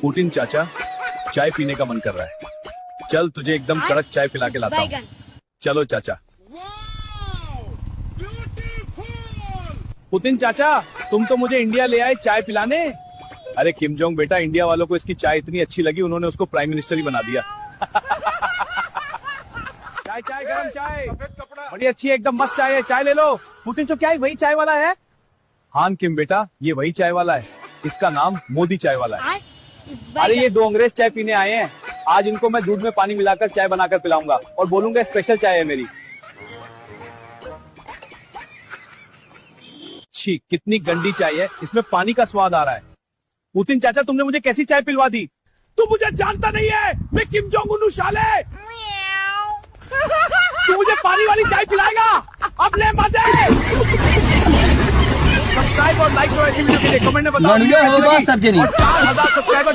Putin चाचा, चाय पीने का मन कर रहा है। चल तुझे एकदम कड़क चाय पिला के लाता हूँ। चलो चाचा। पुतिन चाचा, तुम तो मुझे इंडिया ले आए चाय पिलाने। अरे किम जोंग बेटा, इंडिया वालों को इसकी चाय इतनी अच्छी लगी, उन्होंने उसको प्राइम मिनिस्टर ही बना दिया। चाय चाय गरम चाय, बड़ी अच्छी है, एकदम मस्त चाय है, चाय ले लो। पुतिन तो क्या है, वही चाय वाला है? हाँ किम बेटा, ये वही चाय वाला है, इसका नाम मोदी चाय वाला है। अरे ये दो अंग्रेज चाय पीने आए हैं, आज इनको मैं दूध में पानी मिलाकर चाय बनाकर पिलाऊंगा और बोलूंगा स्पेशल चाय है मेरी। छी, कितनी गंदी चाय है, इसमें पानी का स्वाद आ रहा है। पुतिन चाचा, तुमने मुझे कैसी चाय पिलवा दी? तू मुझे जानता नहीं है, मैं किम जोंग उन साले। तू मुझे पानी वाली चाय पिलाएगा? अब ले मजे। सब्सक्राइब और लाइक करो ऐसी वीडियो के लिए, कमेंट में बताओ। 4,000 सब्सक्राइबर